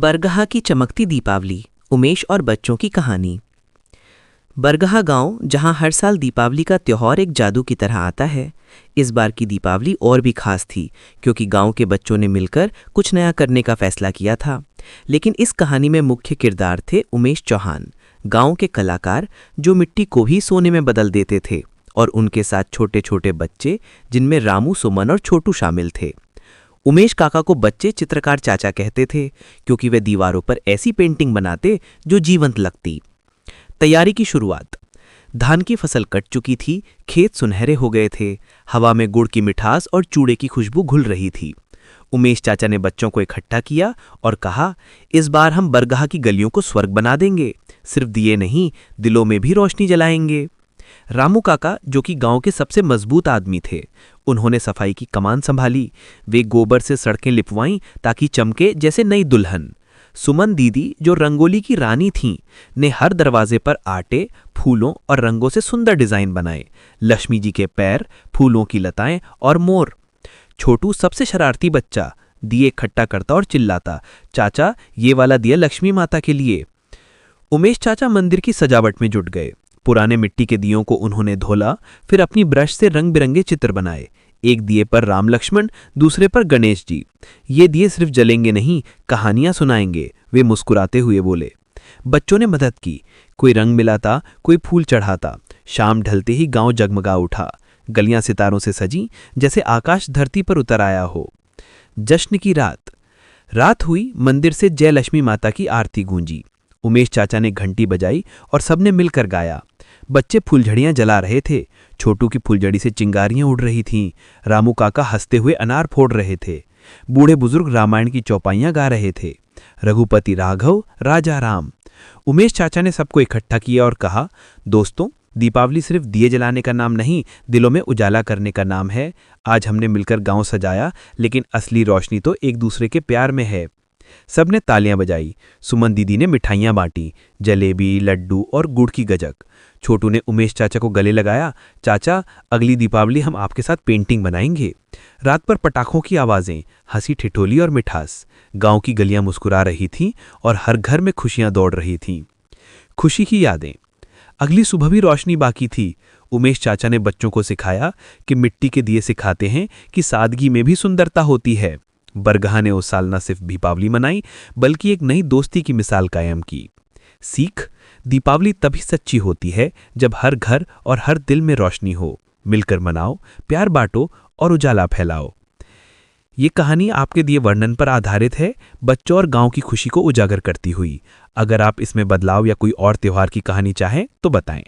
बरगहा की चमकती दीपावली, उमेश और बच्चों की कहानी। बरगहा गांव, जहां हर साल दीपावली का त्यौहार एक जादू की तरह आता है, इस बार की दीपावली और भी खास थी क्योंकि गांव के बच्चों ने मिलकर कुछ नया करने का फैसला किया था। लेकिन इस कहानी में मुख्य किरदार थे उमेश चौहान, गांव के कलाकार जो मिट्टी को भी सोने में बदल देते थे, और उनके साथ छोटे छोटे बच्चे जिनमें रामू, सुमन और छोटू शामिल थे। उमेश काका को बच्चे चित्रकार चाचा कहते थे क्योंकि वे दीवारों पर ऐसी पेंटिंग बनाते जो जीवंत लगती। तैयारी की शुरुआत। धान की फसल कट चुकी थी, खेत सुनहरे हो गए थे, हवा में गुड़ की मिठास और चूड़े की खुशबू घुल रही थी। उमेश चाचा ने बच्चों को इकट्ठा किया और कहा, इस बार हम बरगहा की गलियों को स्वर्ग बना देंगे। सिर्फ दिए नहीं, दिलों में भी रोशनी जलाएंगे। रामू काका, जो कि गांव के सबसे मजबूत आदमी थे, उन्होंने सफाई की कमान संभाली। वे गोबर से सड़कें लिपवाईं ताकि चमके जैसे नई दुल्हन। सुमन दीदी, जो रंगोली की रानी थीं, ने हर दरवाजे पर आटे, फूलों और रंगों से सुंदर डिजाइन बनाए। लक्ष्मी जी के पैर, फूलों की लताएं और मोर। छोटू, सबसे शरारती बच्चा, दिए इकट्ठा करता और चिल्लाता, चाचा ये वाला दिया लक्ष्मी माता के लिए। उमेश चाचा मंदिर की सजावट में जुट गए। पुराने मिट्टी के दियों को उन्होंने धोला, फिर अपनी ब्रश से रंग बिरंगे चित्र बनाए। एक दिए पर राम लक्ष्मण, दूसरे पर गणेश जी। ये दिए सिर्फ जलेंगे नहीं, कहानियां सुनाएंगे, वे मुस्कुराते हुए बोले। बच्चों ने मदद की, कोई रंग मिलाता, कोई फूल चढ़ाता। शाम ढलते ही गांव जगमगा उठा। गलियां सितारों से सजी जैसे आकाश धरती पर उतर आया हो। जश्न की रात हुई। मंदिर से जय लक्ष्मी माता की आरती गूंजी। उमेश चाचा ने घंटी बजाई और सबने मिलकर गाया। बच्चे फुलझड़ियां जला रहे थे, छोटू की फुलझड़ी से चिंगारियां उड़ रही थीं। रामू काका हंसते हुए अनार फोड़ रहे थे। बूढ़े बुजुर्ग रामायण की चौपाइयां गा रहे थे। रघुपति राघव, राजा राम। उमेश चाचा ने सबको इकट्ठा किया और कहा, दोस्तों, दीपावली सिर्फ दिए जलाने का नाम नहीं, दिलों में उजाला करने का नाम है। आज हमने मिलकर गांव सजाया, लेकिन असली रोशनी तो एक दूसरे के प्यार में है। सबने तालियां बजाई। सुमन दीदी ने मिठाइयां बांटी, जलेबी, लड्डू और गुड़ की गजक। छोटू ने उमेश चाचा को गले लगाया, चाचा अगली दीपावली हम आपके साथ पेंटिंग बनाएंगे। रात पर पटाखों की आवाजें, हंसी ठिठोली और मिठास। गांव की गलियां मुस्कुरा रही थीं और हर घर में खुशियां दौड़ रही थीं। खुशी की यादें। अगली सुबह भी रोशनी बाकी थी। उमेश चाचा ने बच्चों को सिखाया कि मिट्टी के दिए सिखाते हैं कि सादगी में भी सुंदरता होती है। बरगहा ने उस साल न सिर्फ दीपावली मनाई, बल्कि एक नई दोस्ती की मिसाल कायम की। सीख। दीपावली तभी सच्ची होती है जब हर घर और हर दिल में रोशनी हो। मिलकर मनाओ, प्यार बांटो और उजाला फैलाओ। ये कहानी आपके दिए वर्णन पर आधारित है, बच्चों और गांव की खुशी को उजागर करती हुई। अगर आप इसमें बदलाव या कोई और त्योहार की कहानी चाहें तो बताएं।